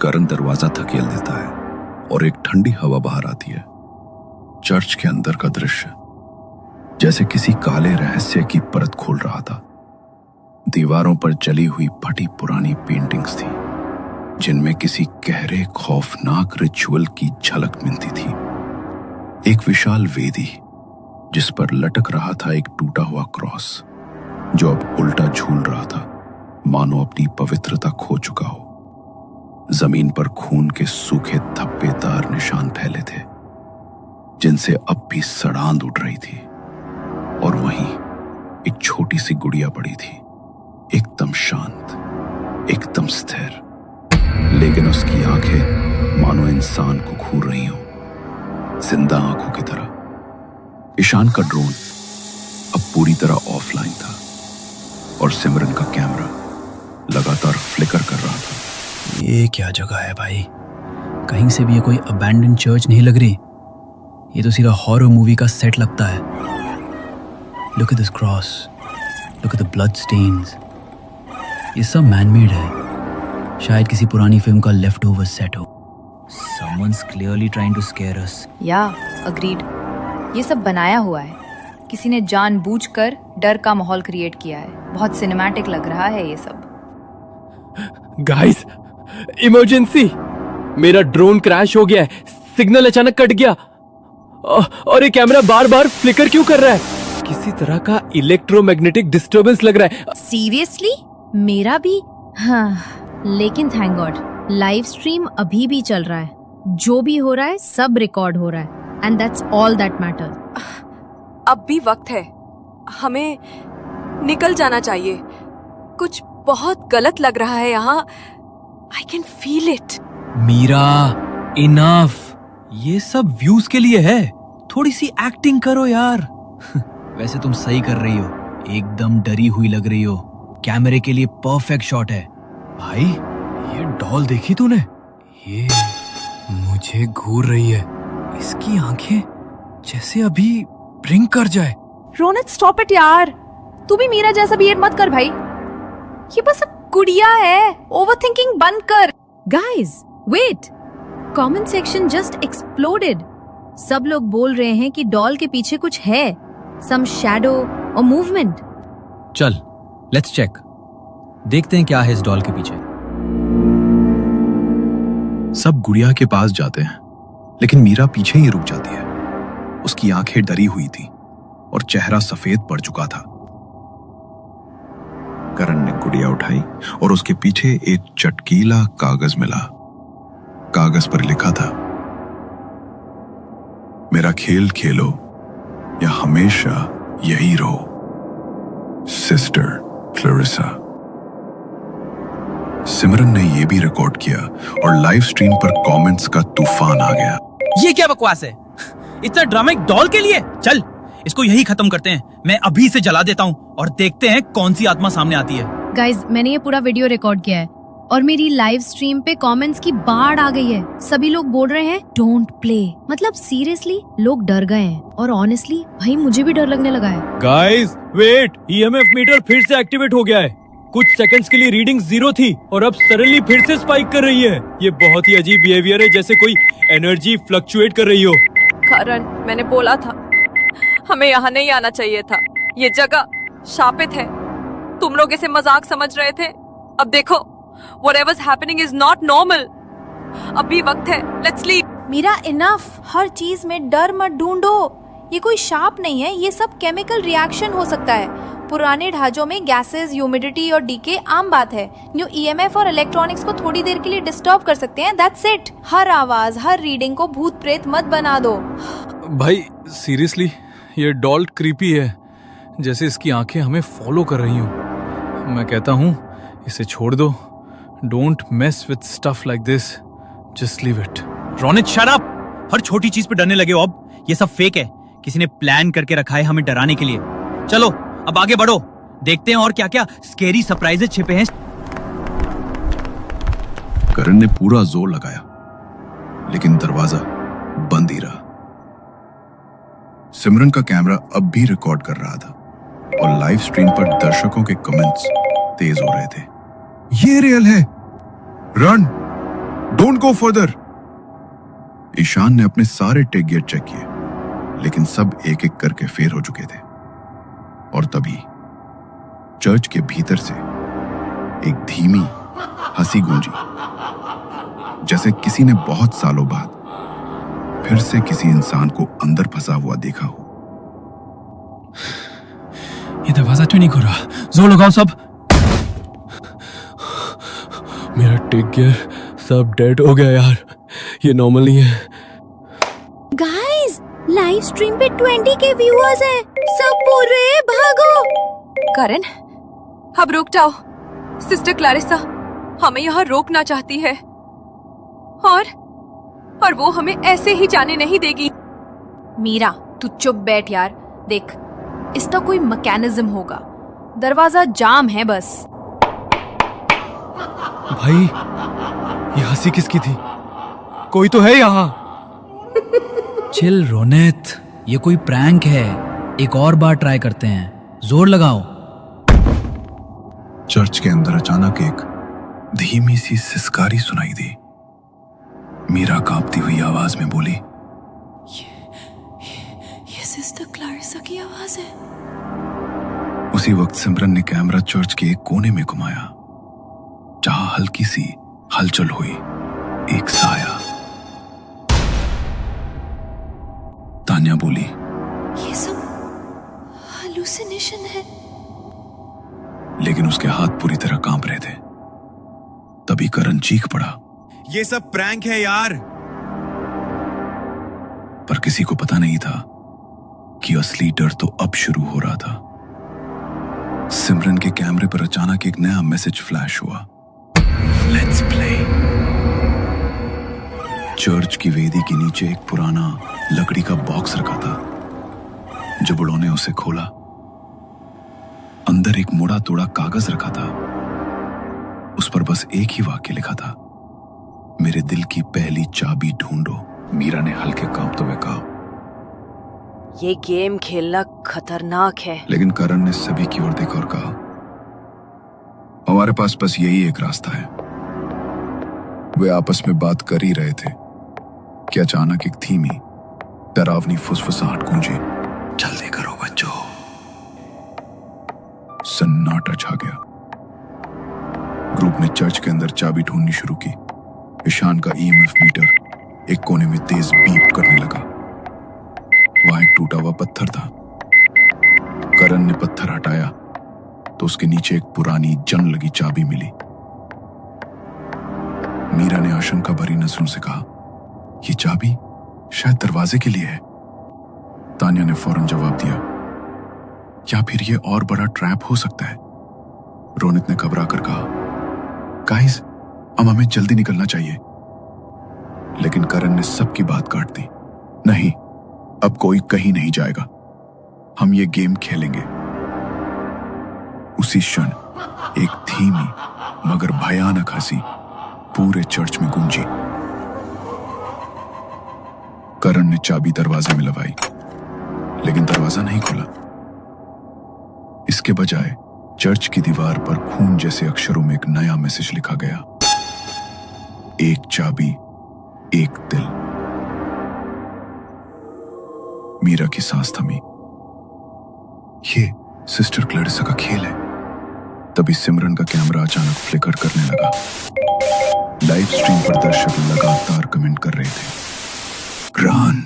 करण दरवाजा धकेल देता है और एक ठंडी हवा बाहर आती है। चर्च के अंदर का दृश्य जैसे किसी काले रहस्य की परत खोल रहा था। दीवारों पर जली हुई फटी पुरानी पेंटिंग्स थी जिनमें किसी गहरे खौफनाक रिचुअल की झलक मिलती थी। एक विशाल वेदी जिस पर लटक रहा था एक टूटा हुआ क्रॉस जो अब उल्टा झूल रहा था, मानो अपनी पवित्रता खो चुका हो। जमीन पर खून के सूखे धब्बेदार निशान फैले थे जिनसे अब भी सड़ांध उठ रही थी। और वहीं एक छोटी सी गुड़िया पड़ी थी, एकदम शांत, एकदम स्थिर, लेकिन उसकी आंखें मानो इंसान को घूर रही हो, जिंदा आंखों की तरह। ईशान का ड्रोन अब पूरी तरह ऑफलाइन था और सिमरन का कैमरा लगातार फ्लिकर कर रहा था। ये क्या जगह है भाई? कहीं से भी ये कोई अबैंडन चर्च नहीं लग रही। ये तो सीधा हॉरर मूवी का सेट लगता है। Look at this cross. Look at the blood stains. ये सब मैनमेड है। शायद किसी पुरानी फिल्म का लेफ्ट ओवर सेट हो। Someone's clearly trying to scare us. agreed. ये सब बनाया हुआ है। किसी ने जानबूझकर डर का माहौल क्रिएट किया है। बहुत सिनेमैटिक लग रहा है ये सब। Guys, emergency! मेरा ड्रोन क्रैश हो गया है। सिग्नल अचानक कट गया और ये कैमरा बार बार फ्लिकर क्यों कर रहा है? किसी तरह का इलेक्ट्रोमैग्नेटिक डिस्टरबेंस लग रहा है। सीरियसली? मेरा भी। हाँ, लेकिन थैंक गॉड लाइव स्ट्रीम अभी भी चल रहा है। जो भी हो रहा है सब रिकॉर्ड हो रहा है and that's all that matters. अब भी वक्त है, हमें निकल जाना चाहिए। कुछ बहुत गलत लग रहा है यहाँ। I can feel it. Meera, enough. ये सब व्यूज के लिए है। थोड़ी सी एक्टिंग करो यार। वैसे तुम सही कर रही हो, एकदम डरी हुई लग रही हो। कैमरे के लिए परफेक्ट शॉट है। भाई, ये डॉल देखी तूने? ये मुझे घूर रही है। इसकी आंखें जैसे अभी ब्लिंक कर जाए। रोनित स्टॉप इट यार, तू भी मीरा जैसा बिहेव मत कर भाई। ये बस अब गुड़िया है, ओवरथिंकिंग बंद कर। Guys wait, comment section just exploded. सब लोग बोल रहे हैं कि डॉल के पीछे कुछ है, सम शैडो और मूवमेंट। चल लेट्स चेक, देखते हैं क्या है इस डॉल के पीछे। सब गुड़िया के पास जाते हैं लेकिन मीरा पीछे ही रुक जाती है। उसकी आंखें डरी हुई थी और चेहरा सफेद पड़ चुका था। करण ने गुड़िया उठाई और उसके पीछे एक चटकीला कागज मिला। कागज पर लिखा था, मेरा खेल खेलो या हमेशा यही रहो, सिस्टर क्लैरिसा। सिमरन ने यह भी रिकॉर्ड किया और लाइव स्ट्रीम पर कमेंट्स का तूफान आ गया। ये क्या बकवास है? इतना ड्रामा एक डॉल के लिए? चल इसको यही खत्म करते हैं। मैं अभी इसे जला देता हूँ और देखते हैं कौन सी आत्मा सामने आती है। गाइज, मैंने ये पूरा वीडियो रिकॉर्ड किया है और मेरी लाइव स्ट्रीम पे कमेंट्स की बाढ़ आ गई है। सभी लोग बोल रहे हैं डोंट प्ले। मतलब सीरियसली लोग डर गए हैं और ऑनेस्टली भाई मुझे भी डर लगने लगा है। गाइस वेट, ईएमएफ मीटर फिर से एक्टिवेट हो गया है। कुछ सेकंड्स के लिए रीडिंग 0 थी और अब सडनली फिर से स्पाइक कर रही है। ये बहुत ही अजीब बिहेवियर है, जैसे कोई एनर्जी फ्लक्चुएट कर रही हो। करण, मैंने बोला था हमें यहाँ नहीं आना चाहिए था। ये जगह शापित है। तुम लोग इसे मजाक समझ रहे थे, अब देखो whatever's happening is not normal. अभी वक्त है, let's leave. मीरा इनफ, हर चीज में डर मत ढूंढो। ये कोई शाप नहीं है, ये सब केमिकल रिएक्शन हो सकता है। पुराने ढांचों में गैसेस, ह्यूमिडिटी और डीके आम बात है। न्यू ईएमएफ और इलेक्ट्रॉनिक्स को थोड़ी देर के लिए डिस्टर्ब कर सकते हैं, दैट्स इट। हर आवाज, हर रीडिंग को भूत प्रेत मत बना दो। भाई सीरियसली ये डॉल क्रीपी है, जैसे इसकी आंखें हमें फॉलो कर रही हो। मैं कहता हूँ इसे छोड़ दो। Don't mess with stuff like this, just leave it. Ronit shut up. हर छोटी चीज पे डरने लगे हो अब। ये सब फेक है, किसी ने प्लान करके रखा है हमें डराने के लिए। चलो अब आगे बढ़ो, देखते हैं और क्या क्या स्केरी सरप्राइजेस छिपे हैं। करण ने पूरा जोर लगाया लेकिन दरवाजा बंद ही रहा। सिमरन का कैमरा अब भी रिकॉर्ड कर रहा था और लाइव स्ट्रीम पर दर्शकों के कमेंट्स तेज हो रहे थे। ये रियल है, run. Don't go further. Ishaan ने अपने सारे टेक गियर चेक किए, लेकिन सब एक एक करके फेल हो चुके थे। और तभी चर्च के भीतर से एक धीमी हंसी गूंजी, जैसे किसी ने बहुत सालों बाद फिर से किसी इंसान को अंदर फंसा हुआ देखा हो। ये दरवाजा क्यों नहीं खुल रहा? जोर लगाओ सब। मेरा टेक गियर सब डेड हो गया यार, ये नॉर्मल नहीं है। गाइस, लाइव स्ट्रीम पे 20 के व्यूअर्स हैं। सब बोल रहे हैं भागो। करण, अब रुक जाओ। सिस्टर क्लारिसा हमें यहाँ रोकना चाहती है और वो हमें ऐसे ही जाने नहीं देगी। मीरा, तू चुप बैठ यार। देख, इसका कोई मैकेनिज्म होगा। दरवाजा जाम है बस। भाई, ये हंसी किसकी थी? कोई तो है यहाँ। चिल रोनित, ये कोई प्रैंक है। एक और बार ट्राई करते हैं, जोर लगाओ। चर्च के अंदर अचानक एक धीमी सी सिसकारी सुनाई दी। मीरा कांपती हुई आवाज में बोली, ये सिस्टर क्लारिसा की आवाज है। उसी वक्त सिमरन ने कैमरा चर्च के एक कोने में घुमाया, जहां हल्की सी हलचल हुई। एक साया। तान्या बोली, ये सब हालुसिनेशन है। लेकिन उसके हाथ पूरी तरह कांप रहे थे। तभी करण चीख पड़ा, ये सब प्रैंक है यार। पर किसी को पता नहीं था कि असली डर तो अब शुरू हो रहा था। सिमरन के कैमरे पर अचानक एक नया मैसेज फ्लैश हुआ, लेट्स प्ले। चर्च की वेदी के नीचे एक पुराना लकड़ी का बॉक्स रखा था। जब उन्होंने उसे खोला, अंदर एक मुड़ा तोड़ा कागज रखा था। उस पर बस एक ही वाक्य लिखा था, मेरे दिल की पहली चाबी ढूंढो। मीरा ने हल्के कांपते हुए कहा, ये गेम खेलना खतरनाक है। लेकिन करण ने सभी की ओर देखा और कहा, हमारे पास बस यही एक रास्ता है। वे आपस में बात कर ही रहे थे कि अचानक एक धीमी डरावनी फुसफुसाहट गूंजी, जल्दी करो बच्चों। सन्नाटा छा गया। ग्रुप ने चर्च के अंदर चाबी ढूंढनी शुरू की। ईशान का ईएमएफ मीटर एक कोने में तेज बीप करने लगा। वहां एक टूटा हुआ पत्थर था। करण ने पत्थर हटाया तो उसके नीचे एक पुरानी जंग लगी चाबी मिली। मीरा ने आशंका भरी नजरों से कहा, ये चाबी शायद दरवाजे के लिए है। तान्या ने फौरन जवाब दिया, या फिर ये और बड़ा ट्रैप हो सकता है। रोनित ने घबरा कर कहा, गाइस, अब हमें जल्दी निकलना चाहिए। लेकिन करण ने सबकी बात काट दी, नहीं, अब कोई कहीं नहीं जाएगा। हम ये गेम खेलेंगे। उसी क्षण एक धीमी मगर भयानक हंसी पूरे चर्च में गूंजी। करण ने चाबी दरवाजे में लगाई, लेकिन दरवाजा नहीं खुला। इसके बजाय चर्च की दीवार पर खून जैसे अक्षरों में एक नया मैसेज लिखा गया, एक चाबी, एक दिल। मीरा की सांस थमी। ये सिस्टर क्लैरिसा का खेल है। तभी सिमरन का कैमरा अचानक फ्लिकर करने लगा। लाइव स्ट्रीम पर दर्शक लगातार कमेंट कर रहे थे, ग्रान।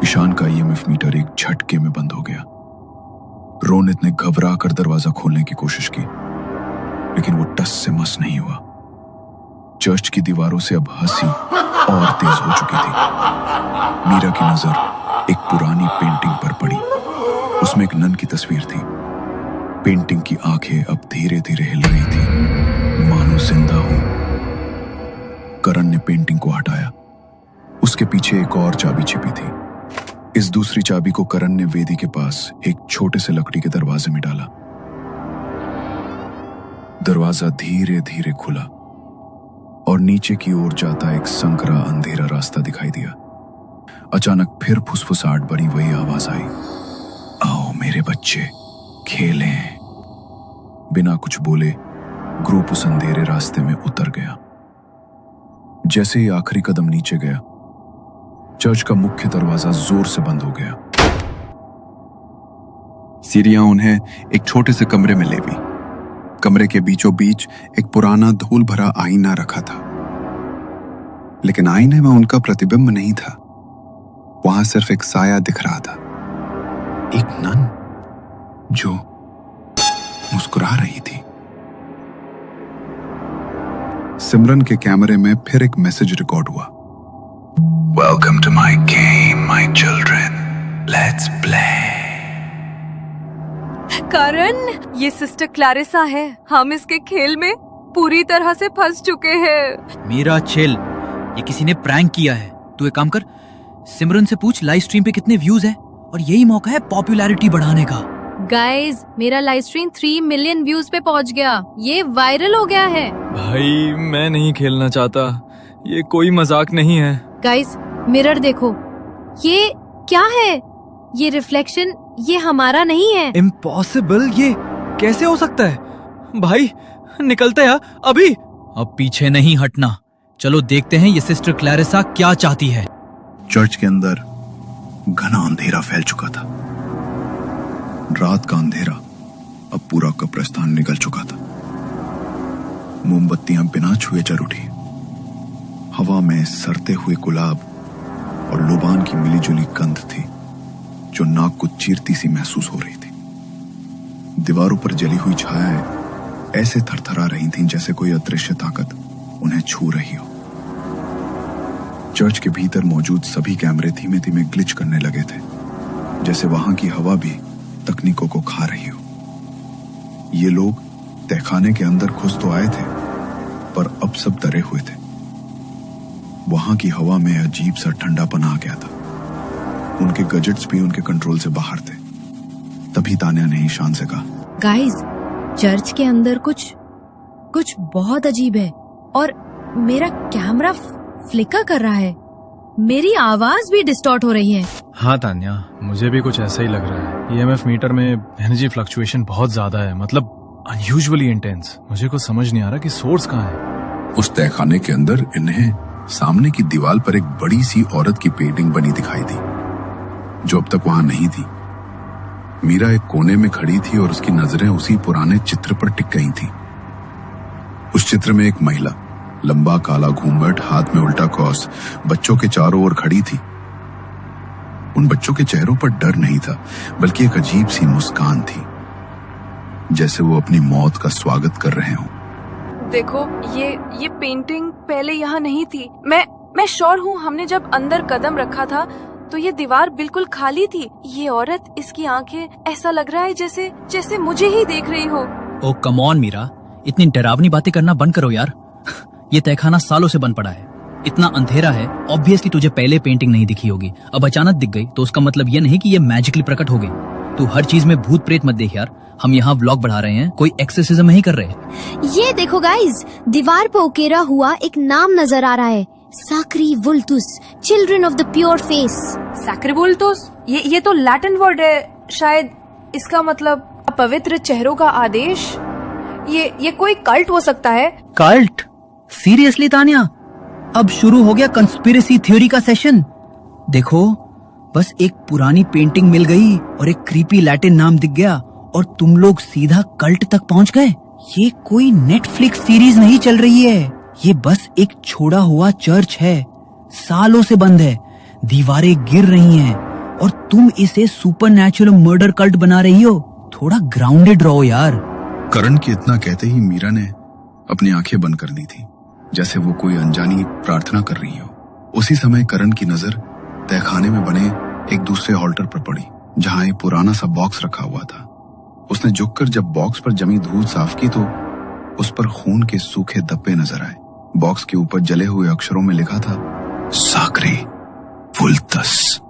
ईशान का ईएमएफ मीटर एक झटके में बंद हो गया। रोनित ने घबरा कर दरवाजा खोलने की कोशिश की, लेकिन वो टस से मस नहीं हुआ। चर्च की दीवारों से अब हंसी और तेज हो चुकी थी। मीरा की नजर एक पुरानी पेंटिंग पर पड़ी। उसमें एक नन की तस्वीर थी। पेंटिंग की आंखें अब धीरे धीरे हिल रही थी, मानो जिंदा हो। करण ने पेंटिंग को हटाया। उसके पीछे एक और चाबी छिपी थी। इस दूसरी चाबी को करण ने वेदी के पास एक छोटे से लकड़ी के दरवाजे में डाला। दरवाजा धीरे धीरे खुला और नीचे की ओर जाता एक संकरा अंधेरा रास्ता दिखाई दिया। अचानक फिर फुसफुसाहट भरी वही आवाज आई, आओ मेरे बच्चे, खेलें। बिना कुछ बोले ग्रुप उस अंधेरे रास्ते में उतर गया। जैसे ही आखिरी कदम नीचे गया, चर्च का मुख्य दरवाजा जोर से बंद हो गया। सीढ़ियां उन्हें एक छोटे से कमरे में ले गई। कमरे के बीचों बीच एक पुराना धूल भरा आईना रखा था, लेकिन आईने में उनका प्रतिबिंब नहीं था। वहां सिर्फ एक साया दिख रहा था, एक नन जो मुस्कुरा रही थी। सिमरन के कैमरे में फिर एक मैसेज रिकॉर्ड हुआ। Welcome to my game, my children. Let's play. करण, ये सिस्टर क्लैरिसा है। हम इसके खेल में पूरी तरह से फंस चुके हैं। मेरा चिल, ये किसी ने प्रैंक किया है। तू एक काम कर, सिमरन से पूछ लाइव स्ट्रीम पे कितने व्यूज है, और यही मौका है पॉपुलैरिटी बढ़ाने का। गाइज, मेरा लाइव स्ट्रीम 3 मिलियन व्यूज पे पहुंच गया। ये वायरल हो गया है। भाई मैं नहीं खेलना चाहता, ये कोई मजाक नहीं है। गाइज, मिरर देखो, ये क्या है? ये रिफ्लेक्शन, ये हमारा नहीं है। इम्पॉसिबल, ये कैसे हो सकता है? भाई निकलते हैं अभी। अब पीछे नहीं हटना, चलो देखते हैं ये सिस्टर क्लैरिसा क्या चाहती है। चर्च के अंदर घना अंधेरा फैल चुका था। रात का अंधेरा अब पूरा कब्रिस्तान निकल चुका था। मोमबत्तियां बिना छुए जल उठी। हवा में सरते हुए गुलाब और लोबान की मिलीजुली गंध थी, जो नाक को चीरती सी महसूस हो रही थी। दीवारों पर जली हुई छायाएं ऐसे थरथरा रही थीं जैसे कोई अदृश्य ताकत उन्हें छू रही हो। चर्च के भीतर मौजूद सभी कैमरे धीमे धीमे ग्लिच करने लगे थे, जैसे वहां की हवा भी तकनीकों को खा रही हो। ये लोग तहखाने के अंदर घुस तो आए थे, पर अब सब डरे हुए थे। वहां की हवा में अजीब सा ठंडापन आ गया था। उनके गैजेट्स भी उनके कंट्रोल से बाहर थे। तभी तान्या ने ईशान से कहा, गाइज, चर्च के अंदर कुछ बहुत अजीब है, और मेरा कैमरा फ्लिकर कर रहा है। मेरी आवाज भी डिस्टॉर्ट हो रही है। हाँ तान्या, मुझे भी कुछ ऐसा ही लग रहा है। ईएमएफ मीटर में एनर्जी फ्लक्चुएशन बहुत ज्यादा है, मतलब अनयूजुअली इंटेंस। मुझे कुछ समझ नहीं आ रहा कि सोर्स कहाँ है। उस तहखाने के अंदर इन्हें सामने की दीवार पर एक बड़ी सी औरत की पेंटिंग बनी दिखाई दी, जो अब तक वहां नहीं थी। मीरा एक कोने में खड़ी थी और उसकी नजरें उसी पुराने चित्र पर टिक गई थी। उस चित्र में एक महिला, लंबा काला घूंघट, हाथ में उल्टा क्रॉस, बच्चों के चारों ओर खड़ी थी। उन बच्चों के चेहरों पर डर नहीं था, बल्कि एक अजीब सी मुस्कान थी, जैसे वो अपनी मौत का स्वागत कर रहे हों। देखो, ये पेंटिंग पहले यहाँ नहीं थी। मैं श्योर हूँ, हमने जब अंदर कदम रखा था तो ये दीवार बिल्कुल खाली थी। ये औरत, इसकी आंखें, ऐसा लग रहा है जैसे मुझे ही देख रही हो। ओ कम ऑन मीरा, इतनी डरावनी बातें करना बंद करो यार। ये तहखाना सालों से बन पड़ा है, इतना अंधेरा है। ऑब्वियसली तुझे पहले पेंटिंग नहीं दिखी होगी, अब अचानक दिख गई तो उसका मतलब ये नहीं कि ये मैजिकली प्रकट हो गई। तू हर चीज में भूत प्रेत मत देख यार। हम यहाँ व्लॉग बढ़ा रहे हैं, कोई एक्सोर्सिज्म नहीं कर रहे। ये देखो गाइज, दीवार पर उकेरा हुआ एक नाम नजर आ रहा है, साक्री वुल्टुस, children of the pure face. सैक्रिवुल्टुस, ये तो लैटिन वर्ड है शायद। इसका मतलब पवित्र चेहरों का आदेश। ये कोई कल्ट हो सकता है। कल्ट? सीरियसली तान्या, अब शुरू हो गया कंस्पिरेसी थ्योरी का सेशन। देखो, बस एक पुरानी पेंटिंग मिल गई और एक क्रीपी लैटिन नाम दिख गया और तुम लोग सीधा कल्ट तक पहुंच गए। ये कोई नेटफ्लिक्स सीरीज नहीं चल रही है, ये बस एक छोड़ा हुआ चर्च है, सालों से बंद है, दीवारें गिर रही हैं और तुम इसे सुपरनैचुरल मर्डर कल्ट बना रही हो। थोड़ा ग्राउंडेड रहो यार। करण के इतना कहते ही मीरा ने अपनी आंखें बंद कर दी थी, जैसे वो कोई अनजानी प्रार्थना कर रही हो। उसी समय करण की नजर तहखाने में बने एक दूसरे हॉल्टर पर पड़ी, जहां एक पुराना सा बॉक्स रखा हुआ था। उसने झुककर जब बॉक्स पर जमी धूल साफ की तो उस पर खून के सूखे धब्बे नजर आए। बॉक्स के ऊपर जले हुए अक्षरों में लिखा था, साक्री वुल्टुस।